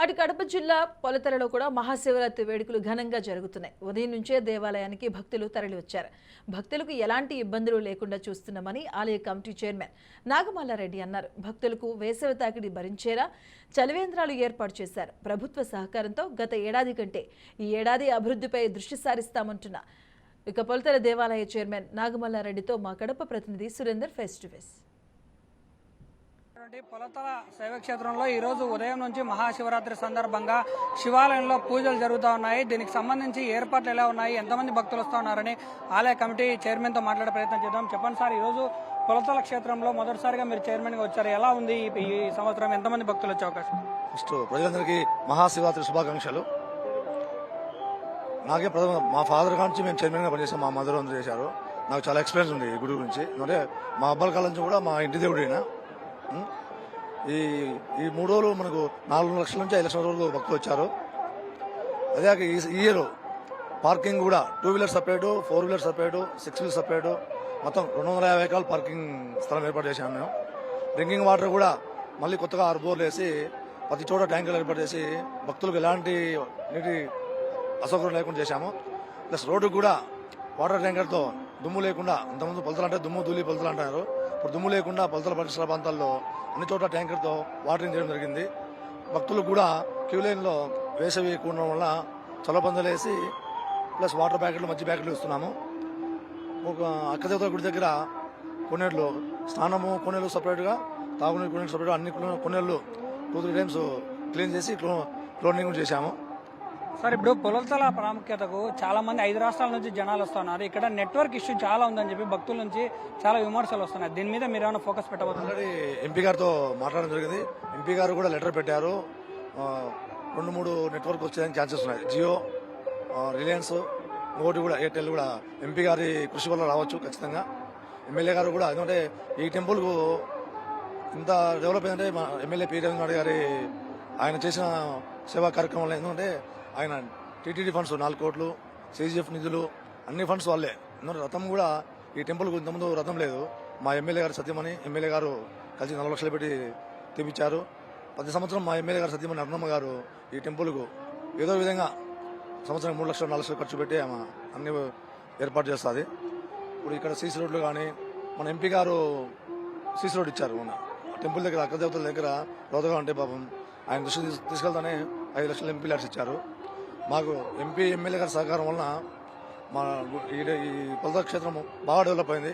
అటు కడప జిల్లా పొలతలలో కూడా మహాశివరాత్రి వేడుకలు ఘనంగా జరుగుతున్నాయి. ఉదయం నుంచే దేవాలయానికి భక్తులు తరలివచ్చారు. భక్తులకు ఎలాంటి ఇబ్బందులు లేకుండా చూస్తున్నామని ఆలయ కమిటీ చైర్మన్ నాగమల్లారెడ్డి అన్నారు. భక్తులకు వేసవి తాకిడి భరించేలా చలివేంద్రాలు ఏర్పాటు చేశారు. ప్రభుత్వ సహకారంతో గత ఏడాది కంటే ఈ ఏడాది అభివృద్ధిపై దృష్టి సారిస్తామంటున్న ఇక పొలతల దేవాలయ చైర్మన్ నాగమల్లారెడ్డితో మా కడప ప్రతినిధి Surender face to face. Polathala శైవక్షేత్రంలో ఈరోజు ఉదయం నుంచి మహాశివరాత్రి సందర్భంగా శివాలయంలో పూజలు జరుగుతూ ఉన్నాయి. దీనికి సంబంధించి ఏర్పాట్లు ఎలా ఉన్నాయి, ఎంతమంది భక్తులు వస్తూ ఉన్నారని ఆలయ కమిటీ చైర్మన్ తో మాట్లాడే ప్రయత్నం చేద్దాం. చెప్పండి సార్, ఈరోజు పొలతల క్షేత్రంలో మొదటిసారిగా మీరు చైర్మన్ గా వచ్చారు. ఎలా ఉంది ఈ సంవత్సరం, ఎంతమంది భక్తులు వచ్చే అవకాశం? ఫస్ట్ ప్రజలందరికీ మహాశివరాత్రి శుభాకాంక్షలు. నాకే ప్రథమ మా ఫాదర్ కాంచి మేము చైర్మన్ గా పనిచేసాం. మా మదర్ అందరూ చేశారు. నాకు చాలా ఎక్స్పీరియన్స్ ఉంది ఈ గుడి గురించి. అంటే మా అబ్బాయిల కాలం నుంచి కూడా మా ఇంటి దేవుడు అయినా ఈ 3 రోజులు మనకు 4 లక్షల నుంచి 5 లక్షల వరకు భక్తులు వచ్చారు. అదే ఈ ఇయర్ పార్కింగ్ కూడా 2 wheeler separate, 4 wheeler separate, 6 wheeler separate, మొత్తం 250 ఎకరాల పార్కింగ్ స్థలం ఏర్పాటు చేశాము మేము. డ్రింకింగ్ వాటర్ కూడా మళ్ళీ కొత్తగా 6 బోర్లు వేసి ప్రతి చోట ట్యాంకులు ఏర్పాటు చేసి భక్తులకు ఎలాంటి నీటి అసౌకర్యం లేకుండా చేశాము. ప్లస్ రోడ్డు కూడా వాటర్ ట్యాంకర్తో దుమ్ము లేకుండా, ఇంతకుముందు పొలతలు అంటే దుమ్ము ధూళి పొలతలు అంటారు. ఇప్పుడు దుమ్ము లేకుండా పొలతల పరిసర ప్రాంతాల్లో అన్ని చోట్ల ట్యాంకర్తో వాటరింగ్ చేయడం జరిగింది. భక్తులు కూడా క్యూ లైన్లో వేసవి ఎక్కువ ఉండడం వల్ల చల్లబందలు వేసి ప్లస్ వాటర్ ప్యాకెట్లు, మజ్జి ప్యాకెట్లు ఇస్తున్నాము. ఒక అక్కదేవతల గుడి దగ్గర కొన్నేళ్ళు స్నానము, కొన్నేళ్ళు సపరేట్గా, తాగునీరు కొన్నేళ్ళు సపరేట్గా, అన్ని కొన్నేళ్ళు 2-3 టైమ్స్ క్లీన్ చేసి క్లోనింగ్ చేశాము. సార్, ఇప్పుడు పొలతల ప్రాముఖ్యతకు చాలా మంది 5 రాష్ట్రాల నుంచి జనాలు వస్తున్నారు. ఇక్కడ నెట్వర్క్ ఇష్యూ చాలా ఉందని చెప్పి భక్తుల నుంచి చాలా విమర్శలు వస్తున్నాయి. దీని మీద మీరు ఏమైనా ఫోకస్ పెట్టబోతున్నారు? ఎంపీ గారితో మాట్లాడడం జరిగింది. ఎంపీ గారు కూడా లెటర్ పెట్టారు. 2-3 నెట్వర్క్ వచ్చేదానికి ఛాన్సెస్ ఉన్నాయి. జియో, రిలయన్స్, ఇంకోటి కూడా ఎయిర్టెల్ కూడా ఎంపీ గారి కృషి వల్ల రావచ్చు ఖచ్చితంగా. ఎమ్మెల్యే గారు కూడా, ఎందుకంటే ఈ టెంపుల్కు ఇంత డెవలప్ అయిందంటే మా ఎమ్మెల్యే పి రవీంద్రనాథ్ గారి ఆయన చేసిన సేవా కార్యక్రమాలు. ఎందుకంటే ఆయన టీటీడీ ఫండ్స్ 4 కోట్లు, సిజిఎఫ్ నిధులు, అన్ని ఫండ్స్ వాళ్ళే. ఎందుకంటే రథం కూడా ఈ టెంపుల్కు ఇంతకుముందు రథం లేదు. మా ఎమ్మెల్యే గారు సత్యమని ఎమ్మెల్యే గారు కలిసి 4 లక్షలు పెట్టి తెప్పించారు. ప్రతి సంవత్సరం మా ఎమ్మెల్యే గారు సత్యమని అరుణమ్మ గారు ఈ టెంపుల్కు ఏదో విధంగా సంవత్సరం 3 లక్షలు 4 లక్షలు ఖర్చు పెట్టి ఆమె అన్ని ఏర్పాటు చేస్తుంది. ఇప్పుడు ఇక్కడ సీసీ రోడ్లు కానీ, మన ఎంపీ గారు సీసీ రోడ్ ఇచ్చారు. మన టెంపుల్ దగ్గర అక్కదేవతల దగ్గర రోదగా ఉంటే పాపం ఆయన దృష్టి తీసుకెళ్తానే 5 లక్షలు ఎంపీ ల్యాడ్స్ ఇచ్చారు. మాకు ఎంపీ ఎమ్మెల్యే గారి సహకారం వలన మా ఈ పొలతల క్షేత్రం బాగా డెవలప్ అయింది.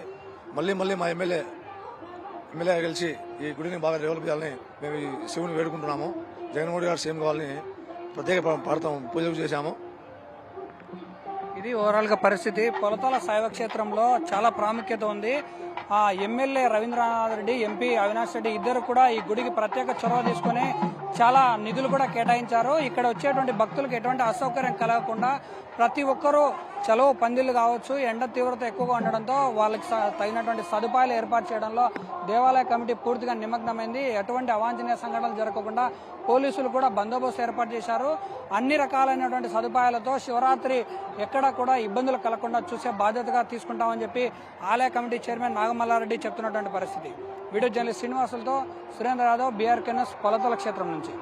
మళ్ళీ మా ఎమ్మెల్యే గెలిచి ఈ గుడిని బాగా డెవలప్ చేయాలని మేము ఈ శివుని వేడుకుంటున్నాము. జగన్మోహన్ గారు సీఎం కావాలని ప్రత్యేక పూజలు చేశాము. ఇది ఓవరాల్ గా పరిస్థితి. పొలతల శైవక్షేత్రంలో చాలా ప్రాముఖ్యత ఉంది. ఎమ్మెల్యే రవీంద్రనాథ్ రెడ్డి, ఎంపీ అవినాష్ రెడ్డి ఇద్దరు కూడా ఈ గుడికి ప్రత్యేక చొరవ తీసుకుని చాలా నిధులు కూడా కేటాయించారు. ఇక్కడ వచ్చేటువంటి భక్తులకు ఎటువంటి అసౌకర్యం కలగకుండా ప్రతి ఒక్కరూ చలువ పందిళ్లు కావచ్చు, ఎండ తీవ్రత ఎక్కువగా ఉండడంతో వాళ్ళకి తగినటువంటి సదుపాయాలు ఏర్పాటు చేయడంలో దేవాలయ కమిటీ పూర్తిగా నిమగ్నమైంది. ఎటువంటి అవాంఛనీయ సంఘటనలు జరగకుండా పోలీసులు కూడా బందోబస్తు ఏర్పాటు చేశారు. అన్ని రకాలైనటువంటి సదుపాయాలతో శివరాత్రి ఎక్కడా కూడా ఇబ్బందులు కలగకుండా చూసే బాధ్యతగా తీసుకుంటామని చెప్పి ఆలయ కమిటీ చైర్మన్ నాగమల్లారెడ్డి చెప్తున్నటువంటి పరిస్థితి. వీడియో జర్నలిస్ట్ శ్రీనివాసులతో సురేంద్ర యాదవ్, బీఆర్కే న్యూస్, పొలతల క్షేత్రం నుంచి.